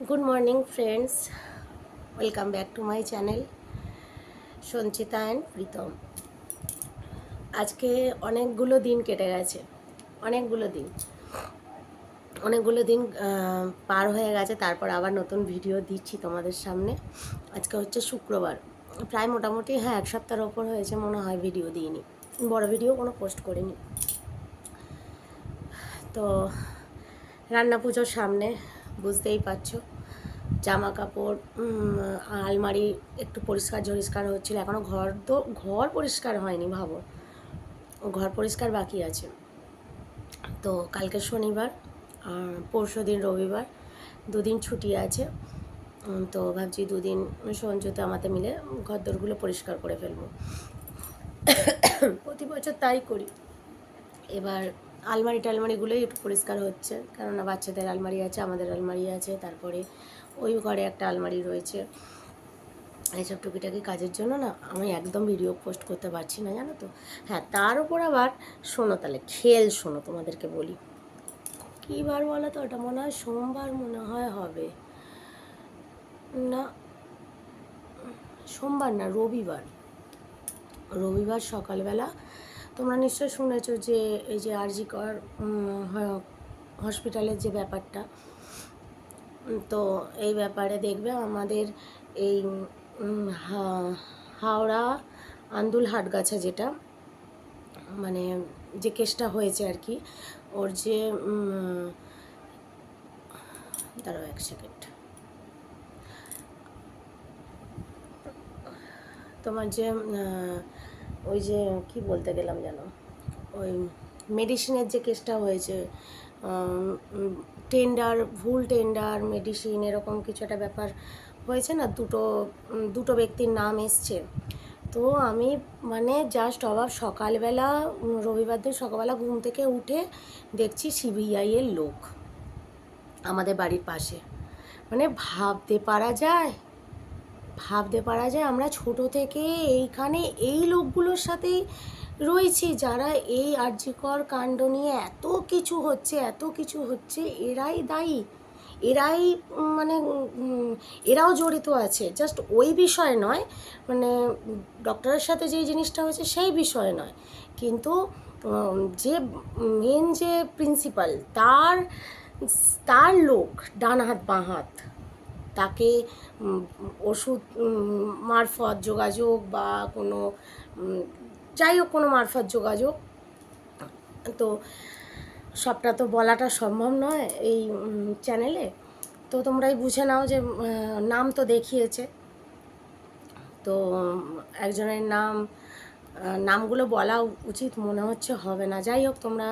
Good morning friends, welcome back to my channel Sanchita and Pritam. আজকে অনেকগুলো দিন কেটে গেছে, অনেকগুলো দিন পার হয়ে গেছে। তারপর আবার নতুন ভিডিও দিচ্ছি তোমাদের সামনে। আজকে হচ্ছে শুক্রবার, প্রায় মোটামুটি এক সপ্তাহের ওপর হয়েছে মনে হয় ভিডিও দিইনি, বড় ভিডিও কোনো পোস্ট করিনি। তো রান্না পুজোর সামনে, বুঝতেই পারছো, জামা কাপড় আলমারি একটু পরিষ্কার হচ্ছিল। এখনও ঘর পরিষ্কার হয়নি, ভাবো, ঘর পরিষ্কার বাকি আছে। তো কালকে শনিবার আর পরশু দিন রবিবার, দুদিন ছুটি আছে। তো ভাবছি দুদিন সঞ্জুতে আমাদের মিলে ঘরদোরগুলো পরিষ্কার করে ফেলবো। প্রতি বছর তাই করি। এবার আলমারিগুলোই একটু পরিষ্কার হচ্ছে, কেননা বাচ্চাদের আলমারি আছে, আমাদের আলমারি আছে, তারপরে ওই ঘরে একটা আলমারি রয়েছে। এইসব টুকিটাকি কাজের জন্য না আমি একদম ভিডিও পোস্ট করতে পারছি না, জানো তো। তার উপর আবার শোনো, তাহলে শোনো, তোমাদেরকে বলি। কী বার বলো তো, ওটা মনে হয় সোমবার, মনে হয় হবে না, সোমবার না, রবিবার সকালবেলা তোমরা নিশ্চয় শুনেছো যে এই যে আরজি কর হসপিটালের যে ব্যাপারটা। তো এই ব্যাপারে দেখবে আমাদের এই হাওড়া আন্দুল হাটগাছা, যেটা মানে যে কেসটা হয়েছে আর কি, ওর যে দাঁড়াও এক সেকেন্ড, তোমার যে ওই যে কি বলতে গেলাম যেন, ওই মেডিসিনের যে কেসটা হয়েছে, ভুল টেন্ডার মেডিসিন, এরকম কিছু একটা ব্যাপার হয়েছে না, দুটো ব্যক্তির নাম এসছে। তো আমি মানে জাস্ট অবাক, সকালবেলা রবিবার দিন সকালবেলা ঘুম থেকে উঠে দেখছি সিবিআইয়ের লোক আমাদের বাড়ির পাশে। মানে ভাবতে পারা যায় আমরা ছোট থেকে এইখানে এই লোকগুলোর সাথেই রয়েছি, যারা এই আরজিকর কাণ্ড নিয়ে এত কিছু হচ্ছে, এরাই দায়ী, এরাই মানে এরাও জড়িত আছে। জাস্ট ওই বিষয় নয়, মানে ডক্টরের সাথে যেই জিনিসটা হয়েছে সেই বিষয় নয়, কিন্তু যে মেন যে প্রিন্সিপাল, তার তার লোক, ডান হাত বাঁ হাত, তাকে ওষুধ মারফত যোগাযোগ বা কোনো যাই হোক কোনো মারফত যোগাযোগ, তো সবটা তো বলাটা সম্ভব নয় এই চ্যানেলে। তো তোমরাই বুঝে নাও যে নাম তো দেখিয়েছে, তো একজনের নামগুলো বলা উচিত মনে হচ্ছে হবে না, যাই হোক তোমরা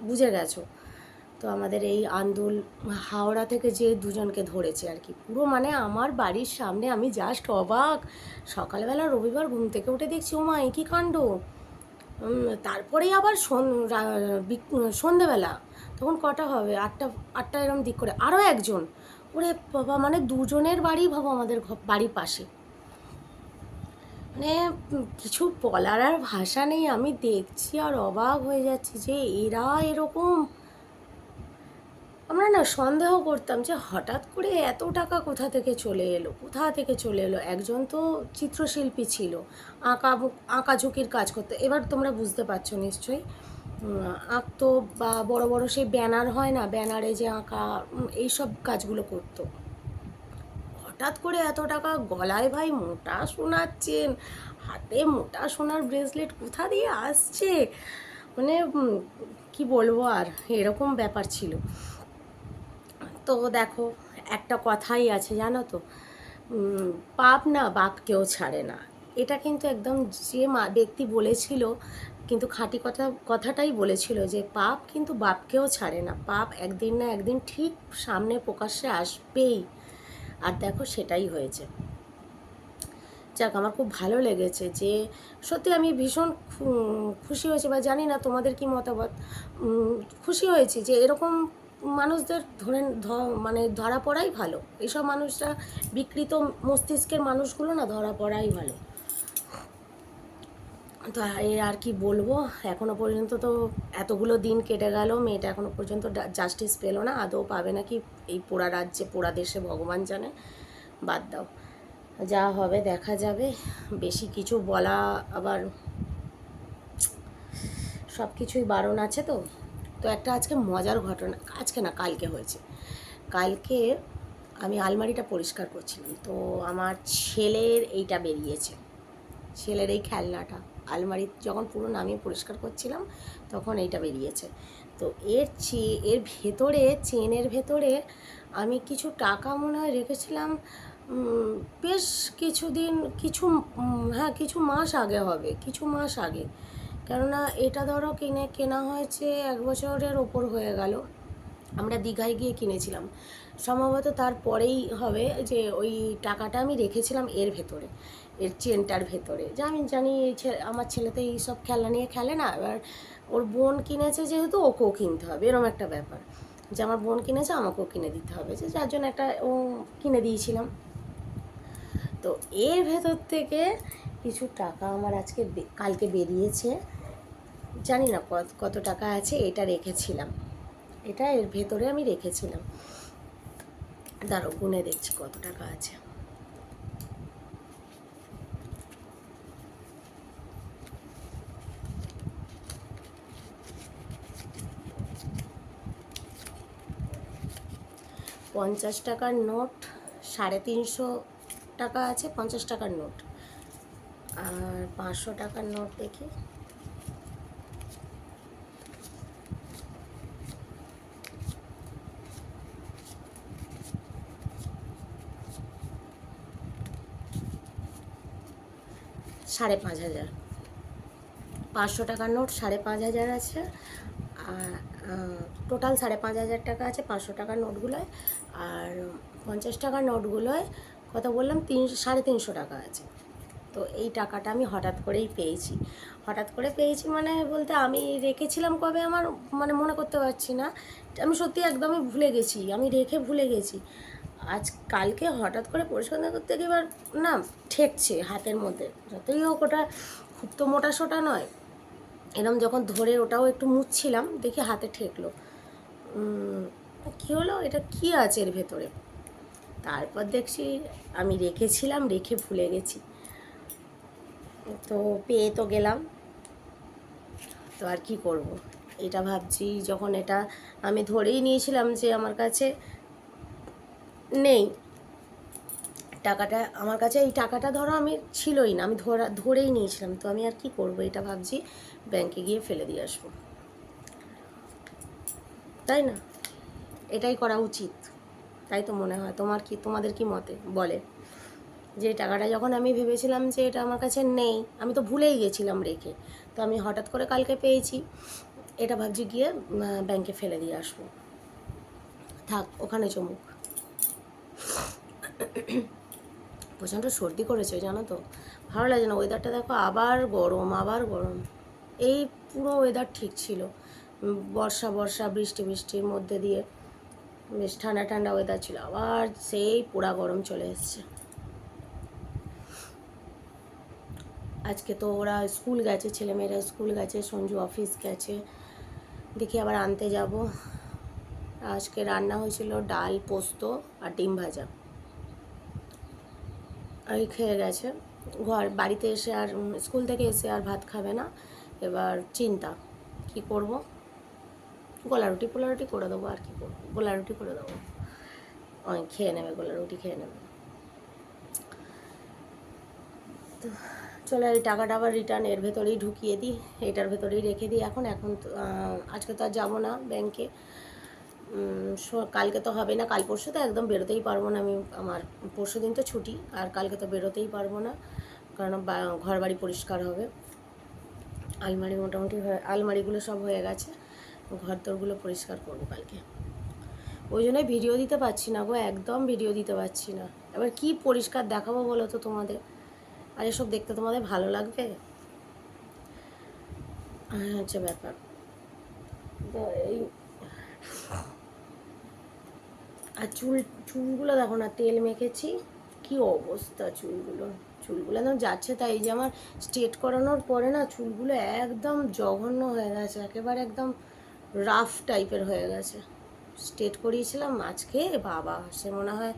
বুঝে গেছো। তো আমাদের এই আন্দুল হাওড়া থেকে যে দুজনকে ধরেছে আর কি, পুরো মানে আমার বাড়ির সামনে, আমি জাস্ট অবাক। সকালবেলা রবিবার ঘুম থেকে উঠে দেখছি, ও মা, একই কাণ্ড। তারপরেই আবার সন্ধেবেলা, তখন কটা হবে, আটটা এরম দিক করে আরও একজন, ওরে বাবা, মানে দুজনের বাড়ি, ভাবো, আমাদের বাড়ির পাশে। মানে কিছু বলার আর ভাষা নেই, আমি দেখছি আর অবাক হয়ে যাচ্ছি যে এরা এরকম। আমরা না সন্দেহ করতাম যে হঠাৎ করে এত টাকা কোথা থেকে চলে এলো। একজন তো চিত্রশিল্পী ছিল, আঁকাঝুঁকির কাজ করতো। এবার তোমরা বুঝতে পারছো নিশ্চয়ই, আঁকতো, বা বড় বড় সেই ব্যানার হয় না, ব্যানারে যে আঁকা, এইসব কাজগুলো করতো। হঠাৎ করে এত টাকা, গলায় ভাই মোটা সোনার চেন, হাতে মোটা সোনার ব্রেসলেট, কোথা দিয়ে আসছে, মানে কি বলবো আর, এরকম ব্যাপার ছিল। তো দেখো, একটা কথাই আছে জানো তো, পাপ না বাপকেও ছাড়ে না। এটা কিন্তু একদম যে ব্যক্তি বলেছিল, কিন্তু খাঁটি কথাটাই বলেছিল যে পাপ কিন্তু বাপকেও ছাড়ে না, পাপ একদিন না একদিন ঠিক সামনে প্রকাশ্যে আসবেই। আর দেখো সেটাই হয়েছে। যাক, আমার খুব ভালো লেগেছে, যে সত্যি আমি ভীষণ খুশি হয়েছি, বা জানি না তোমাদের কি মতামত। খুশি হয়েছি যে এরকম মানুষদের মানে ধরা পড়াই ভালো। এইসব মানুষরা, বিকৃত মস্তিষ্কের মানুষগুলো না, ধরা পড়াই ভালো। তো আর কি বলবো, এখনো পর্যন্ত তো এতগুলো দিন কেটে গেল, মেয়েটা এখনো পর্যন্ত জাস্টিস পেলো না। আদৌ পাবে নাকি এই পোড়া রাজ্যে পোড়া দেশে ভগবান জানে। বাদ দাও, যা হবে দেখা যাবে। বেশি কিছু বলা আবার সব কিছুই বারণ আছে। তো তো একটা আজকে মজার ঘটনা, আজকে না কালকে হয়েছে। কালকে আমি আলমারিটা পরিষ্কার করছিলাম, তো আমার ছেলের এইটা বেরিয়েছে, ছেলের এই খেলনাটা। আলমারি যখন পুরো নামিয়ে পরিষ্কার করছিলাম তখন এইটা বেরিয়েছে। তো এর ভেতরে, চেনের ভেতরে আমি কিছু টাকা মনে হয় রেখেছিলাম, বেশ কিছুদিন, হ্যাঁ কিছু মাস আগে হবে, কিছু মাস আগে। কেননা এটা ধরো কেনা হয়েছে 1 বছরের ওপর হয়ে গেল। আমরা দীঘায় গিয়ে কিনেছিলাম, সম্ভবত তারপরেই হবে যে ওই টাকাটা আমি রেখেছিলাম এর ভেতরে, এর চেনটার ভেতরে। যে আমি জানি আমার ছেলে তো এই সব খেলনা নিয়ে খেলে না, এবার ওর বোন কিনেছে যেহেতু ওকেও কিনতে হবে, এরকম একটা ব্যাপার যে আমার বোন কিনেছে আমাকেও কিনে দিতে হবে, যে যার জন্য একটা ও কিনে দিয়েছিলাম। তো এর ভেতর থেকে কিছু টাকা আমার কালকে বেরিয়েছে, জানি না কত টাকা আছে। এটা রেখেছিলাম, এটা এর ভেতরে আমি রেখেছিলাম। দাঁড়ো গুনে দেখছি কত টাকা আছে। ৳50 নোট, 350 টাকা আছে 50 টাকার নোট, আর 500 টাকার নোট দেখি। $5,500, 500 টাকার নোট 5,500 আছে, আর টোটাল 5,500 টাকা আছে 500 টাকার নোটগুলোয়। আর 50 টাকার নোটগুলোয় কত বললাম, 350 টাকা আছে। তো এই টাকাটা আমি হঠাৎ করেই পেয়েছি। হঠাৎ করে পেয়েছি মানে বলতে আমি রেখেছিলাম কবে আমার মানে মনে করতে পারছি না। আমি সত্যি একদমই ভুলে গেছি, আমি রেখে ভুলে গেছি। কালকে হঠাৎ করে পরিষ্কার না করতে গিয়ে এবার না ঠেকছে হাতের মধ্যে। যতই হোক ওটা খুব তো মোটা সোটা নয়, এরকম যখন ধরে ওটাও একটু মুছছিলাম দেখি হাতে ঠেকলো। কী হলো, এটা কি আছে এর ভেতরে? তারপর দেখছি আমি রেখেছিলাম, রেখে ভুলে গেছি। তো পেয়ে তো গেলাম, তো আর কি করব। এটা ভাবছি যখন এটা আমি ধরেই নিয়েছিলাম যে আমার কাছে নেই টাকাটা, আমার কাছে এই টাকাটা ধরো আমি ছিলই না, আমি ধরেই নিয়েছিলাম। তো আমি আর কি করব, এটা ভাবছি ব্যাংকে গিয়ে ফেলে দিয়ে আসবো, তাই না? এটাই করা উচিত, তাই তো মনে হয়। তোমাদের কি মতে বলে? যে টাকাটা যখন আমি ভেবেছিলাম যে এটা আমার কাছে নেই, আমি তো ভুলেই গেছিলাম রেখে, তো আমি হঠাৎ করে কালকে পেয়েছি, এটা ভাবছি গিয়ে ব্যাংকে ফেলে দিয়ে আসবো, থাক ওখানে চমুক। প্রচণ্ড সর্দি করেছে জানো তো, ভালো লাগে না। ওয়েদারটা দেখো, আবার গরম আবার গরম। এই পুরো ওয়েদার ঠিক ছিল, বর্ষা বর্ষা বৃষ্টি বৃষ্টির মধ্যে দিয়ে বেশ ঠান্ডা ঠান্ডা ওয়েদার ছিল, আবার সেই পোড়া গরম চলে এসছে। আজকে তো ওরা স্কুল গেছে, ছেলেমেয়েরা স্কুল গেছে, সঞ্জু অফিস গেছে, দেখি আবার আনতে যাব। আজকে রান্না হয়েছিল ডাল, পোস্ত আর ডিম ভাজা, আর খেয়ে গেছে। বাড়িতে এসে আর স্কুল থেকে এসে আর ভাত খাবে না। এবার চিন্তা কি করব, গোলা রুটি পোলা রুটি করে দেবো, আর কি করবো, গোলা রুটি করে দেবো, খেয়ে নেবে, গোলা রুটি খেয়ে নেবে। তো চলো এই টাকাটা আবার রিটার্ন এর ভেতরেই ঢুকিয়ে দিই, এটার ভেতরেই রেখে দিই। এখন তো আজকে তো আর যাবো না ব্যাংকে, কালকে তো হবে না, কাল পরশু তো একদম বেরোতেই পারবো না আমি। আমার পরশু দিন তো ছুটি, আর কালকে তো বেরোতেই পারবো না, কারণ ঘর বাড়ি পরিষ্কার হবে। আলমারি মোটামুটি আলমারিগুলো সব হয়ে গেছে, ঘর দরগুলো পরিষ্কার করবো কালকে। ওই জন্যই ভিডিও দিতে পারছি না গো, একদম ভিডিও দিতে পারছি না। এবার কি পরিষ্কার দেখাবো বলো তো তোমাদের, আর এসব দেখতে তোমাদের ভালো লাগবে? হচ্ছে ব্যাপার। এই আর চুলগুলো দেখো না, তেল মেখেছি, কি অবস্থা চুলগুলো, চুলগুলো একদম যাচ্ছে তাই, এই যে আমার স্ট্রেট করানোর পরে না চুলগুলো একদম জঘন্য হয়ে গেছে, একেবারে একদম রাফ টাইপের হয়ে গেছে। স্ট্রেট করিয়েছিলাম আজকে, বাবা সে মনে হয়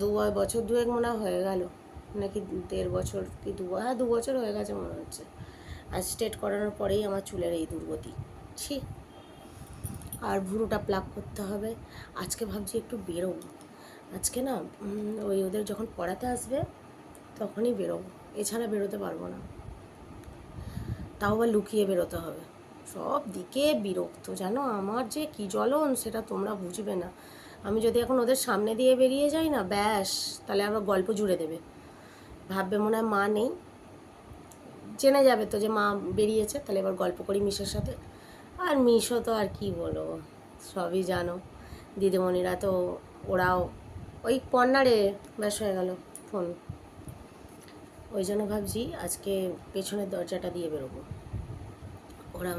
2 বছর দুয়েক মনে হয় হয়ে গেল, নাকি 1.5 বছর কি 2 বছর হয়ে গেছে মনে হচ্ছে। আর স্ট্রেট করানোর পরেই আমার চুলের এই দুর্গতি। ছি। আর ভুরুটা প্লাক করতে হবে। আজকে ভাবছি একটু বেরোবো আজকে না, ওই ওদের যখন পড়াতে আসবে তখনই বেরোবো, এছাড়া বেরোতে পারবো না। তাও আবার লুকিয়ে বেরোতে হবে। সব দিকে বিরক্ত জানো, আমার যে কী জ্বলন সেটা তোমরা বুঝবে না। আমি যদি এখন ওদের সামনে দিয়ে বেরিয়ে যাই না, ব্যাস, তাহলে আবার গল্প জুড়ে দেবে, ভাববে মনে হয় মা নেই, জেনে যাবে তো যে মা বেরিয়েছে, তাহলে এবার গল্প করি মিশের সাথে। আর মিশো তো আর কি বলবো, সবই জানো, দিদিমণিরা তো ওরাও ওই পন্নারে, ব্যাস হয়ে গেল ফোন। ওই জন্য ভাবছি আজকে পেছনের দরজাটা দিয়ে বেরোবো। ওরা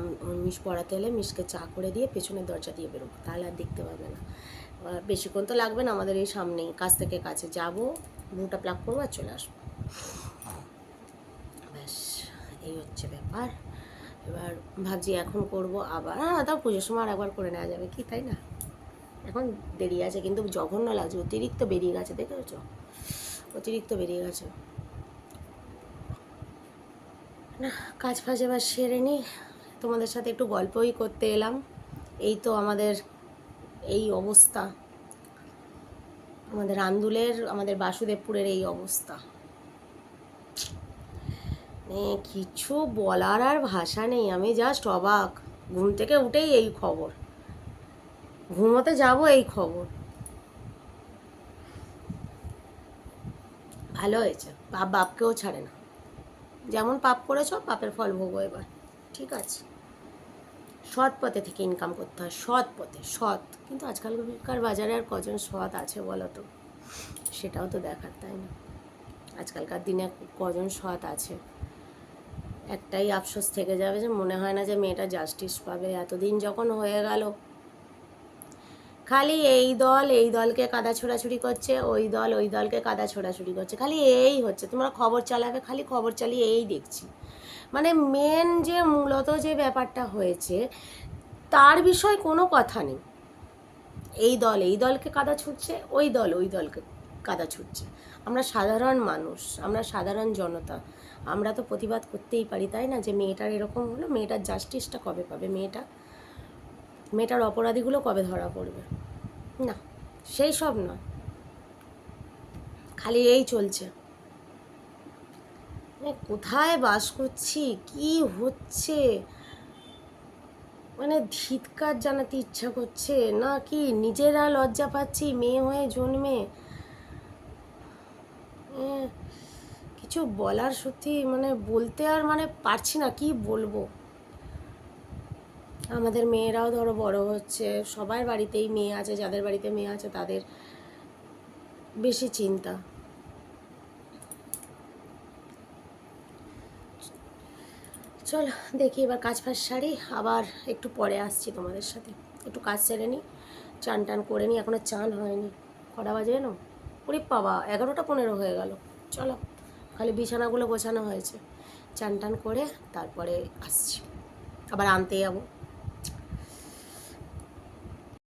মিশ পড়াতে এলে মিশকে চা করে দিয়ে পেছনের দরজা দিয়ে বেরোবো, তাহলে আর দেখতে পাবে না। বেশিক্ষণ তো লাগবে না, আমাদের এই সামনেই, কাছ থেকে কাছে যাবো, মুখটা প্লাক করবো আর চলে আসবো, ব্যাস এই হচ্ছে ব্যাপার। এবার ভাবছি এখন করব আবার, তাও পুজোর সময় আর একবার করে নেওয়া যাবে কি, তাই না? এখন দেরি আছে, কিন্তু জঘন্য লাগছে, অতিরিক্ত বেরিয়ে গেছে, দেখেছো, অতিরিক্ত বেরিয়ে গেছে না। কাজ ফাজ এবার সেরে নিই, তোমাদের সাথে একটু গল্পই করতে এলাম। এই তো আমাদের এই অবস্থা, আমাদের আন্দুলের, আমাদের বাসুদেবপুরের এই অবস্থা, কিছু বলার আর ভাষা নেই। আমি জাস্ট অবাক, ঘুম থেকে উঠেই এই খবর, ঘুমোতে যাব এই খবর। ভালো হয়েছে, বাপ বাপকেও ছাড়ে না, যেমন পাপ করেছ পাপের ফল ভোগো এবার, ঠিক আছে? সৎ পথে থেকে ইনকাম করতে হয়, সৎ পথে, সৎ। কিন্তু আজকালকার বাজারে আর কজন সৎ আছে বলো তো, সেটাও তো দেখার, তাই না? আজকালকার দিনে কজন সৎ আছে? একটাই আফসোস থেকে যাবে যে মনে হয় না যে মেয়েটা জাস্টিস পাবে। এতদিন যখন হয়ে গেল, খালি এই দল এই দলকে কাদা ছোড়াছুড়ি করছে, ওই দল ওই দলকে কাদা ছোড়াছুড়ি করছে, খালি এই হচ্ছে। তোমরা খবর চালাবে, খালি খবর চালিয়ে এই দেখছি। মানে মেন যে মূলত যে ব্যাপারটা হয়েছে তার বিষয় কোনো কথা নেই। এই দল এই দলকে কাদা ছুটছে, ওই দল ওই দলকে কাদা ছুটছে। আমরা সাধারণ মানুষ, আমরা সাধারণ জনতা, আমরা তো প্রতিবাদ করতেই পারি, তাই না? যে মেয়েটার এরকম হলো, মেয়েটার জাস্টিসটা কবে পাবে, মেয়েটার অপরাধীগুলো কবে ধরা পড়বে? না, সেই সব নয়, খালি এই চলছে। কোথায় বাস করছি, কি হচ্ছে, মানে ধিক্কার জানাতে ইচ্ছা করছে না, কি নিজেরা লজ্জা পাচ্ছি মেয়ে হয়ে জন্মে। কিছু বলার সত্যি মানে বলতে আর মানে পারছি না, কি বলবো। আমাদের মেয়েরাও ধরো বড় হচ্ছে, সবার বাড়িতেই মেয়ে আছে, যাদের বাড়িতে মেয়ে আছে তাদের বেশি চিন্তা। চলো দেখি এবার কাজ ফাজ সারি, আবার একটু পরে আসছি তোমাদের সাথে। একটু কাজ সেরে নিই, চান টান করে নিই, এখনও চান হয়নি। কটা বাজে না, ওরে বাবা 11টা 15 হয়ে গেল। চলো, খালি বিছানাগুলো গোছানো হয়েছে, চান টান করে তারপরে আসছি, আবার আনতে যাবো।